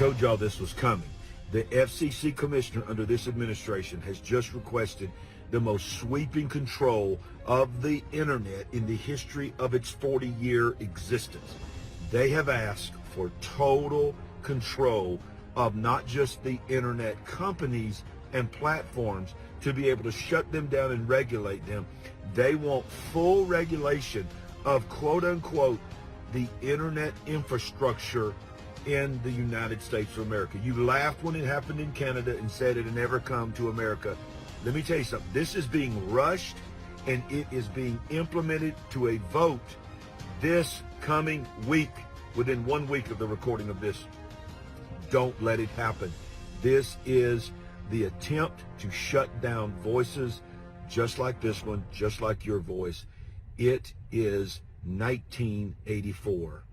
told y'all this was coming. The FCC commissioner under this administration has just requested the most sweeping control of the internet in the history of its 40-year existence. They have asked for total control of not just the internet companies and platforms to be able to shut them down and regulate them. They want full regulation of, quote unquote, the internet infrastructure in the United States of America. You laughed when it happened in Canada and said it had never come to America. Let me tell you something. This is being rushed, and it is being implemented to a vote this coming week, within 1 week of the recording of this. Don't let it happen. This is the attempt to shut down voices just like this one, just like your voice. It is 1984,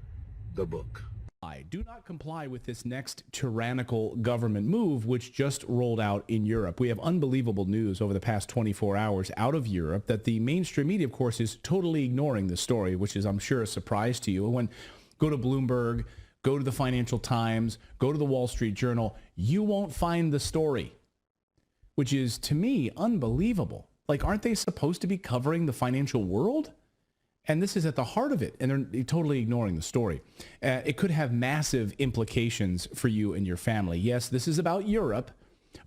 the book. I do not comply with this next tyrannical government move, which just rolled out in Europe. We have unbelievable news over the past 24 hours out of Europe that the mainstream media, of course, is totally ignoring the story, which is, I'm sure, a surprise to you. When go to Bloomberg, go to the Financial Times, go to the Wall Street Journal, you won't find the story, which is, to me, unbelievable. Like, aren't they supposed to be covering the financial world? And this is at the heart of it, and they're totally ignoring the story. It could have massive implications for you and your family. Yes, this is about Europe,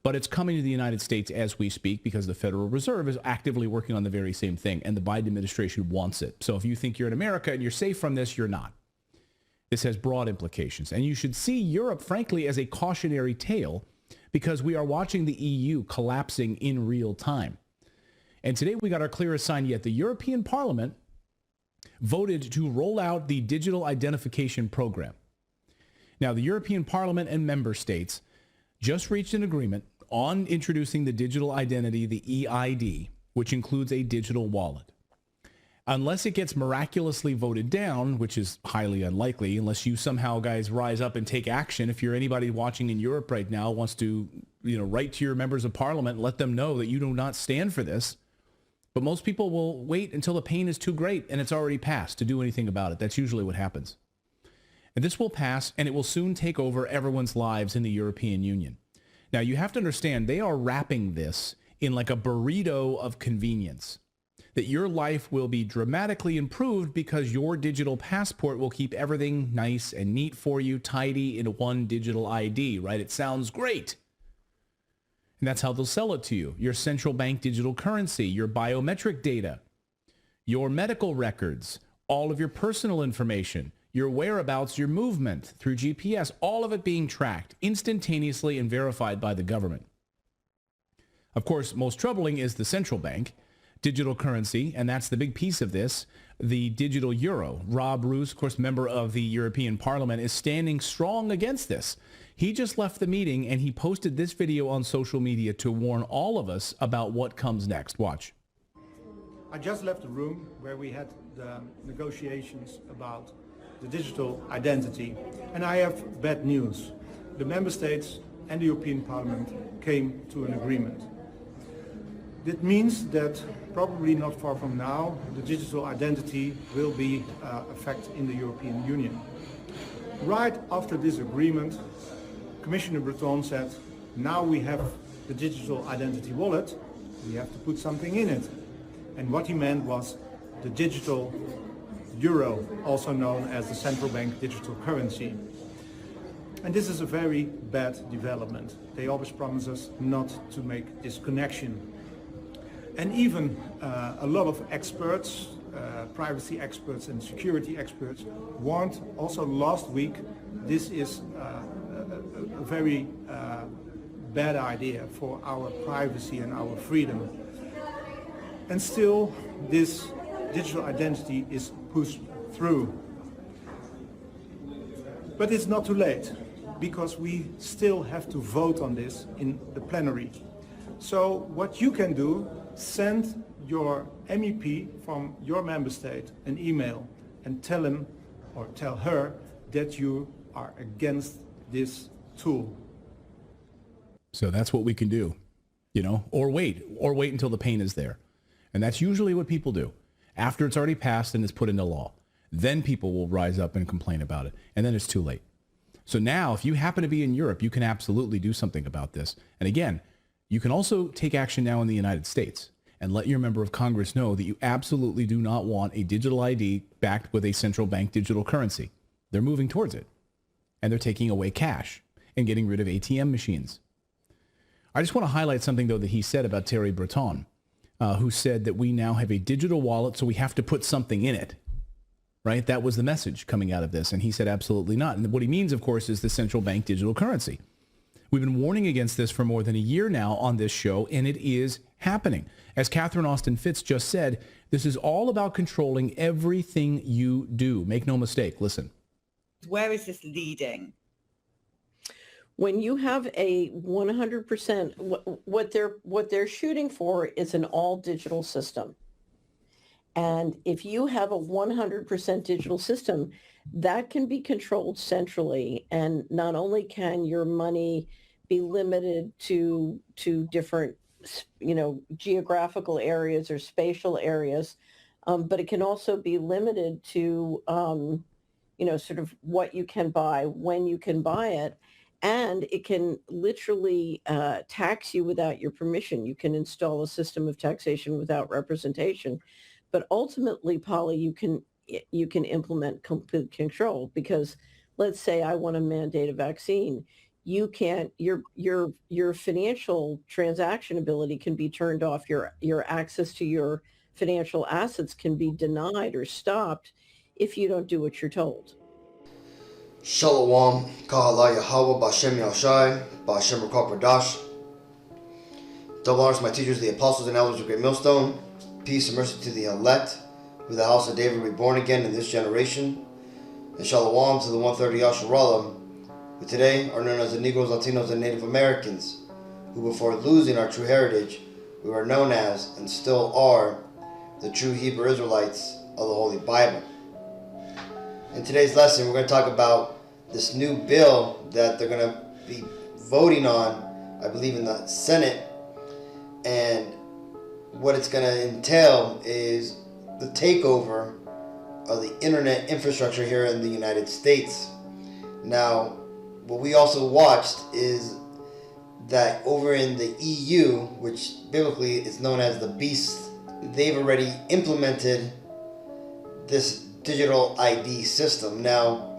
but it's coming to the United States as we speak because the Federal Reserve is actively working on the very same thing, and the Biden administration wants it. So if you think you're in America and you're safe from this, you're not. This has broad implications, and you should see Europe, frankly, as a cautionary tale because we are watching the EU collapsing in real time. And today we got our clearest sign yet. The European Parliament voted to roll out the digital identification program. Now, the European Parliament and member states just reached an agreement on introducing the digital identity, the EID, which includes a digital wallet. Unless it gets miraculously voted down, which is highly unlikely, unless you somehow, guys, rise up and take action. If you're anybody watching in Europe right now wants to, write to your members of parliament and let them know that you do not stand for this. But most people will wait until the pain is too great and it's already passed to do anything about it. That's usually what happens. And this will pass, and it will soon take over everyone's lives in the European Union. Now, you have to understand, they are wrapping this in like a burrito of convenience, that your life will be dramatically improved because your digital passport will keep everything nice and neat for you, tidy in one digital ID, right? It sounds great. And that's how they'll sell it to you. Your central bank digital currency, your biometric data, your medical records, all of your personal information, your whereabouts, your movement through GPS, all of it being tracked instantaneously and verified by the government. Of course, most troubling is the central bank digital currency, and that's the big piece of this, the digital euro. Rob Roos, of course, member of the European Parliament, is standing strong against this. He just left the meeting, and he posted this video on social media to warn all of us about what comes next. Watch. I just left the room where we had the negotiations about the digital identity, and I have bad news. The member states and the European Parliament came to an agreement. That means that probably not far from now, the digital identity will be effect in the European Union. Right after this agreement, Commissioner Breton said, now we have the digital identity wallet, we have to put something in it. And what he meant was the digital euro, also known as the central bank digital currency. And this is a very bad development. They always promise us not to make this connection. And even a lot of experts, privacy experts and security experts, warned also last week this is a very bad idea for our privacy and our freedom. And still, this digital identity is pushed through. But it's not too late, because we still have to vote on this in the plenary. So what you can do, send your MEP from your member state an email and tell him or tell her that you are against this tool. So that's what we can do, or wait until the pain is there. And that's usually what people do. After it's already passed and it's put into law, then people will rise up and complain about it. And then it's too late. So now, if you happen to be in Europe, you can absolutely do something about this. And again, you can also take action now in the United States and let your member of Congress know that you absolutely do not want a digital ID backed with a central bank digital currency. They're moving towards it. And they're taking away cash and getting rid of ATM machines. I just want to highlight something, though, that he said about Thierry Breton, who said that we now have a digital wallet, so we have to put something in it. Right? That was the message coming out of this. And he said absolutely not. And what he means, of course, is the central bank digital currency. We've been warning against this for more than a year now on this show, and it is happening. As Catherine Austin Fitts just said, this is all about controlling everything you do. Make no mistake. Listen. Where is this leading? When you have a 100%, what they're shooting for is an all digital system. And if you have a 100% digital system, that can be controlled centrally. And not only can your money be limited to different, geographical areas or spatial areas, but it can also be limited to, sort of what you can buy, when you can buy it. And it can literally tax you without your permission. You can install a system of taxation without representation. But ultimately, Polly, you can implement complete control, because let's say I want to mandate a vaccine. You can't, your financial transaction ability can be turned off. Your access to your financial assets can be denied or stopped if you don't do what you're told. Shalom, Kahala Yahweh, Bashem Yahushai, Bashem Rakah Pardash. Double honors to my teachers, the apostles and elders of Great Millstone. Peace and mercy to the elect, who the house of David reborn again in this generation. And shalom to the 130 Yasharallah, who today are known as the Negroes, Latinos, and Native Americans, who before losing our true heritage, we were known as, and still are, the true Hebrew Israelites of the Holy Bible. In today's lesson, we're going to talk about this new bill that they're going to be voting on, I believe, in the Senate. And what it's going to entail is the takeover of the internet infrastructure here in the United States. Now, what we also watched is that over in the EU, which biblically is known as the Beast, they've already implemented this digital ID system. Now,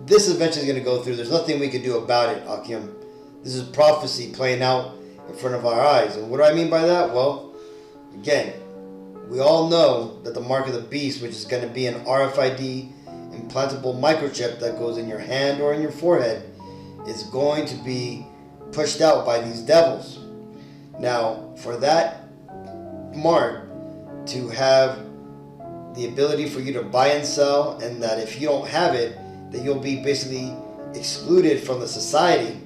this eventually is going to go through. There's nothing we can do about it, Akim. This is prophecy playing out in front of our eyes. And what do I mean by that? Well, again, we all know that the mark of the beast, which is going to be an RFID implantable microchip that goes in your hand or in your forehead, is going to be pushed out by these devils. Now, for that mark to have the ability for you to buy and sell, and that if you don't have it, that you'll be basically excluded from the society,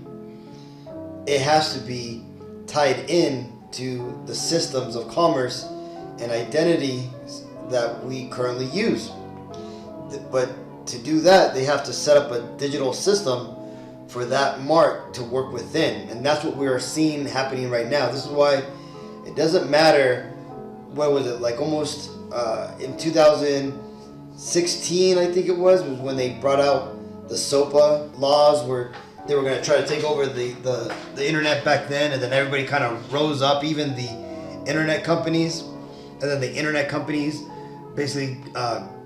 it has to be tied in to the systems of commerce and identity that we currently use. But to do that, they have to set up a digital system for that mark to work within. And that's what we are seeing happening right now. This is why it doesn't matter, what was it, like almost in 2016, I think it was when they brought out the SOPA laws, where they were going to try to take over the internet back then, and then everybody kind of rose up, even the internet companies, and then the internet companies basically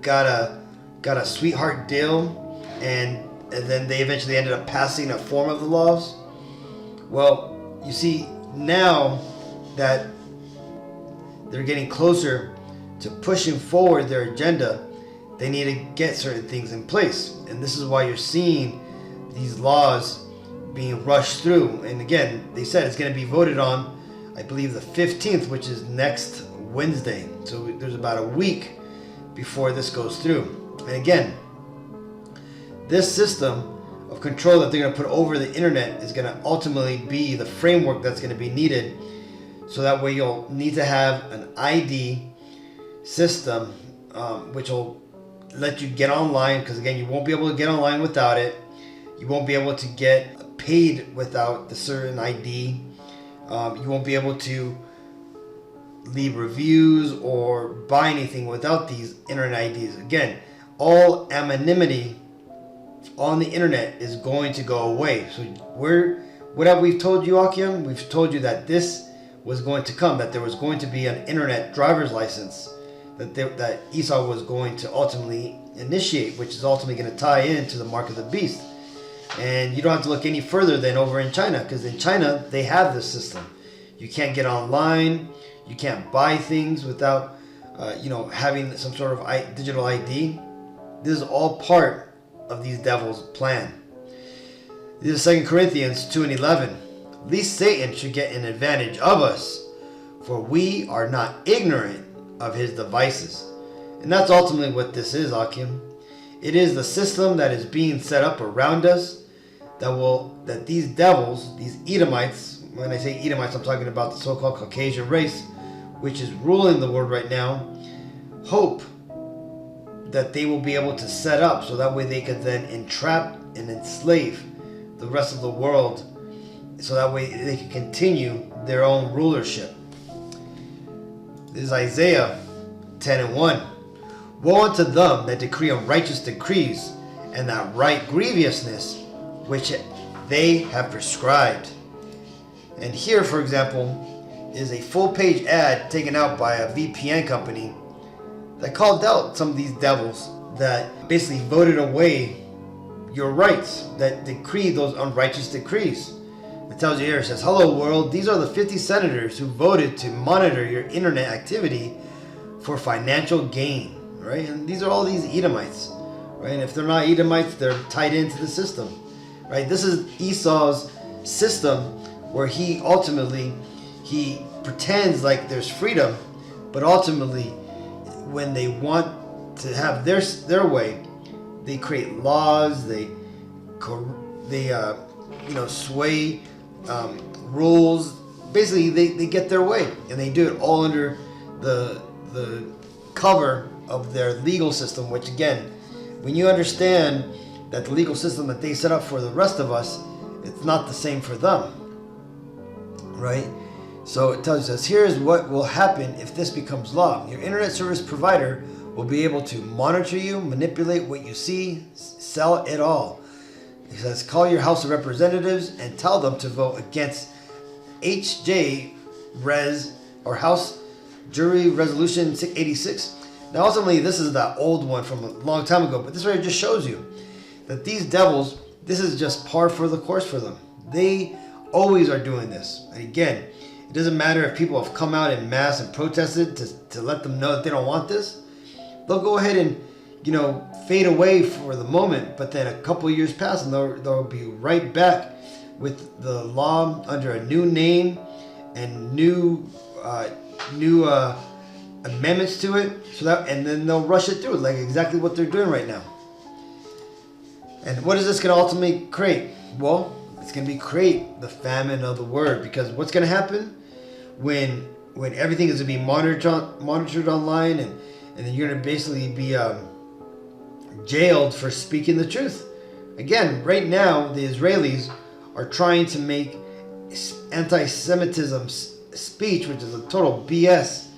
got a sweetheart deal, and then they eventually ended up passing a form of the laws. Well, you see, now that they're getting closer to pushing forward their agenda, they need to get certain things in place. And this is why you're seeing these laws being rushed through. And again, they said it's going to be voted on, I believe, the 15th, which is next Wednesday. So there's about a week before this goes through. And again, this system of control that they're going to put over the internet is going to ultimately be the framework that's going to be needed. So that way you'll need to have an ID system, which will let you get online, because again, you won't be able to get online without it. You won't be able to get paid without the certain ID. You won't be able to leave reviews or buy anything without these internet IDs. Again, all anonymity on the internet is going to go away. So what have we told you, Akim? We've told you that this was going to come, that there was going to be an internet driver's license that Esau was going to ultimately initiate, which is ultimately going to tie into the mark of the beast. And you don't have to look any further than over in China, because in China they have this system. You can't get online, you can't buy things without having some sort of digital ID. This is all part of these devils' plan. This is 2 Corinthians 2:11. Least Satan should get an advantage of us, for we are not ignorant of his devices. And that's ultimately what this is, Akim. It is the system that is being set up around us that these devils, these Edomites, when I say Edomites, I'm talking about the so-called Caucasian race, which is ruling the world right now, hope that they will be able to set up so that way they could then entrap and enslave the rest of the world, so that way they can continue their own rulership. This is Isaiah 10:1. Woe unto them that decree unrighteous decrees, and that write grievousness which they have prescribed. And here, for example, is a full-page ad taken out by a VPN company that called out some of these devils that basically voted away your rights, that decree those unrighteous decrees. It tells you here, it says, "Hello world, these are the 50 senators who voted to monitor your internet activity for financial gain," right? And these are all these Edomites, right? And if they're not Edomites, they're tied into the system, right? This is Esau's system, where he pretends like there's freedom, but ultimately, when they want to have their way, they create laws, they sway rules. Basically, they get their way, and they do it all under the cover of their legal system. Which, again, when you understand that the legal system that they set up for the rest of us, it's not the same for them, right? So it tells us, here's what will happen if this becomes law. Your internet service provider will be able to monitor you, manipulate what you see, sell it all. It says, call your House of Representatives and tell them to vote against HJ Res, or House Jury Resolution 86. Now, ultimately, this is that old one from a long time ago, but this right just shows you that these devils, this is just par for the course for them. They always are doing this. And again, it doesn't matter if people have come out in mass and protested to let them know that they don't want this. They'll go ahead and, fade away for the moment, but then a couple of years pass and they'll be right back with the law under a new name and new amendments to it, and then they'll rush it through, like exactly what they're doing right now. And what is this going to ultimately create? Well, it's going to create the famine of the word, because what's going to happen when everything is going to be monitored online, and then you're going to basically be jailed for speaking the truth. Again, right now, the Israelis are trying to make anti-Semitism speech, which is a total BS,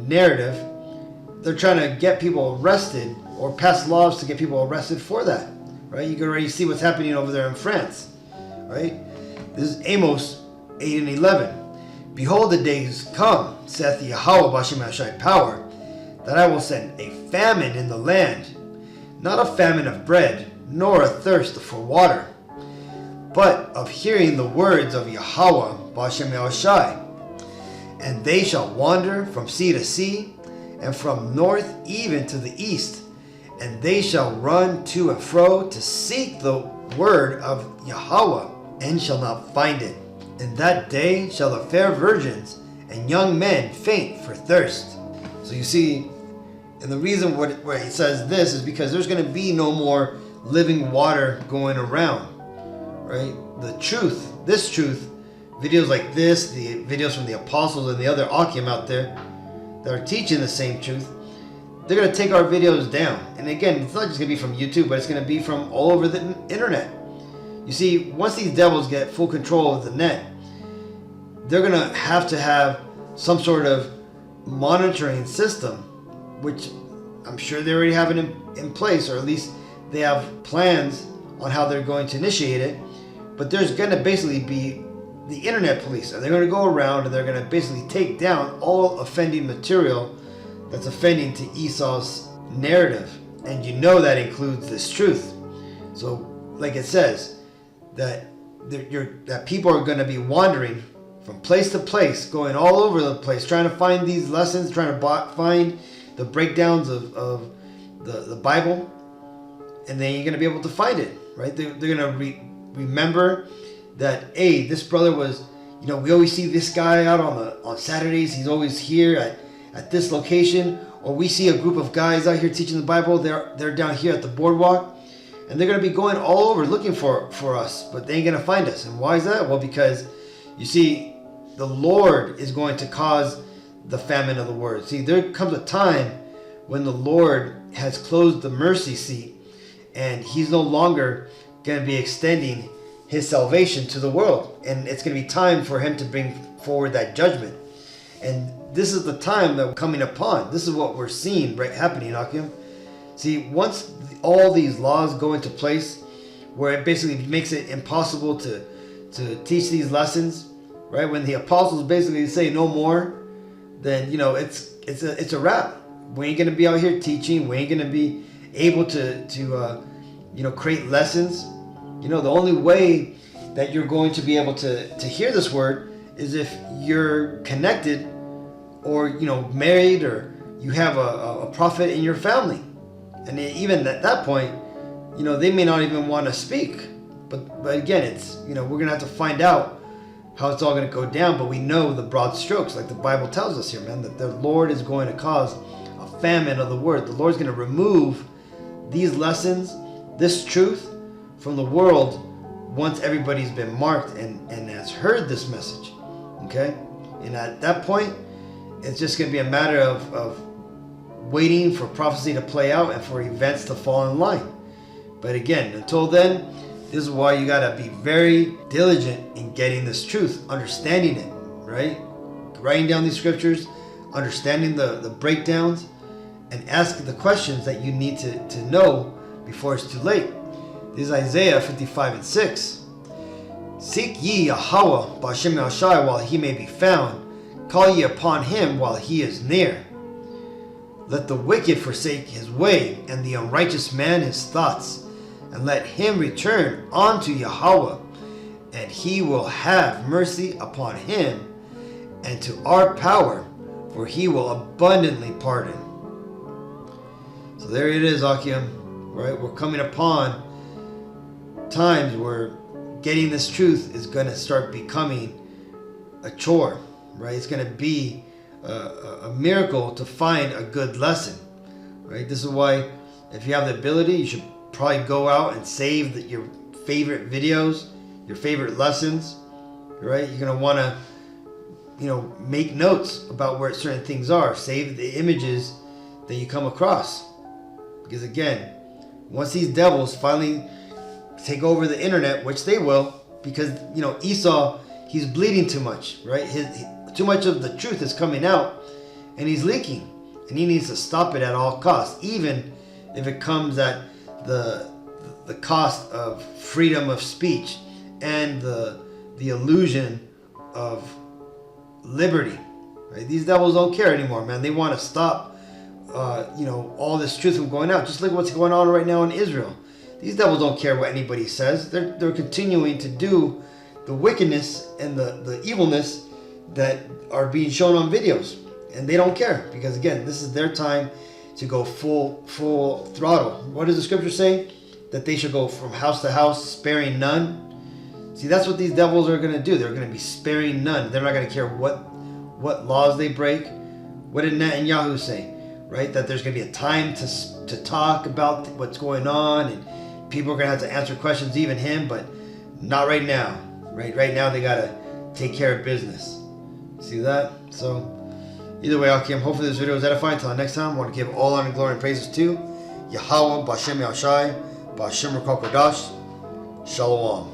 narrative. They're trying to get people arrested or pass laws to get people arrested for that, right? You can already see what's happening over there in France, right? This is Amos 8:11. Behold, the days come, saith Yahweh B'Shem Yahshai power, that I will send a famine in the land, not a famine of bread, nor a thirst for water, but of hearing the words of Yahweh B'Shem Yahshai. And they shall wander from sea to sea, and from north even to the east, and they shall run to and fro to seek the word of Yahweh, and shall not find it. In that day shall the fair virgins and young men faint for thirst. So you see, and the reason why it says this is because there's going to be no more living water going around, right? The truth, this truth, videos like this, the videos from the apostles and the other Akim out there that are teaching the same truth, they're going to take our videos down. And again, it's not just going to be from YouTube, but it's going to be from all over the internet. You see, once these devils get full control of the net, they're going to have some sort of monitoring system, which I'm sure they already have it in place, or at least they have plans on how they're going to initiate it, but there's going to basically be the internet police, and they're going to go around and they're going to basically take down all offending material that's offending to Esau's narrative. And you know that includes this truth. So like it says, that people are going to be wandering from place to place, going all over the place, trying to find these lessons, trying to find the breakdowns of the Bible, and then you're going to be able to find it, right? They're going to remember that, hey, this brother was, we always see this guy out on Saturdays. He's always here at this location. Or we see a group of guys out here teaching the Bible. They're down here at the boardwalk. And they're going to be going all over looking for us. But they ain't going to find us. And why is that? Well, because, you see, the Lord is going to cause the famine of the word. See, there comes a time when the Lord has closed the mercy seat. And he's no longer going to be extending his salvation to the world, and it's going to be time for him to bring forward that judgment. And this is the time that we're coming upon. This is what we're seeing right happening, Akim. See, once all these laws go into place, where it basically makes it impossible to teach these lessons, right? When the apostles basically say no more, then it's a wrap. We ain't going to be out here teaching. We ain't going to be able to create lessons. The only way that you're going to be able to hear this word is if you're connected, or married, or you have a prophet in your family. And even at that point, they may not even want to speak. But again, it's we're gonna have to find out how it's all gonna go down. But we know the broad strokes, like the Bible tells us here, man, that the Lord is going to cause a famine of the word. The Lord's gonna remove these lessons, this truth, from the world once everybody's been marked and has heard this message. Okay? And at that point, it's just going to be a matter of waiting for prophecy to play out and for events to fall in line. But again, until then, this is why you got to be very diligent in getting this truth, understanding it, right? Writing down these scriptures, understanding the breakdowns, and asking the questions that you need to know before it's too late. This is Isaiah 55:6. Seek ye Yahweh Ba'Shem Yahshai while he may be found. Call ye upon him while he is near. Let the wicked forsake his way, and the unrighteous man his thoughts. And let him return unto Yahweh, and he will have mercy upon him, and to our power, for he will abundantly pardon. So there it is, Akim. Right? We're coming upon times where getting this truth is going to start becoming a chore, right? It's going to be a miracle to find a good lesson, right? This is why, if you have the ability, you should probably go out and save your favorite videos, your favorite lessons, right? You're going to want to, make notes about where certain things are. Save the images that you come across. Because again, once these devils finally take over the internet, which they will, because Esau, he's bleeding too much, right? Too much of the truth is coming out, and he's leaking, and he needs to stop it at all costs, even if it comes at the cost of freedom of speech and the illusion of liberty. Right? These devils don't care anymore, man. They want to stop, all this truth from going out. Just look at what's going on right now in Israel. These devils don't care what anybody says. They're continuing to do the wickedness and the evilness that are being shown on videos. And they don't care, because again, this is their time to go full throttle. What does the scripture say? That they should go from house to house, sparing none. See, that's what these devils are going to do. They're going to be sparing none. They're not going to care what laws they break. What did Netanyahu say? Right? That there's going to be a time to talk about what's going on, and people are going to have to answer questions, even him, but not right now. Right now, they got to take care of business. See that? So, either way, Akim, hopefully this video was edifying. Until next time, I want to give all honor, glory, and praises to Yahweh, Ba'Shem Yahshai, Ba'Shem Rakal Kodash. Shalom.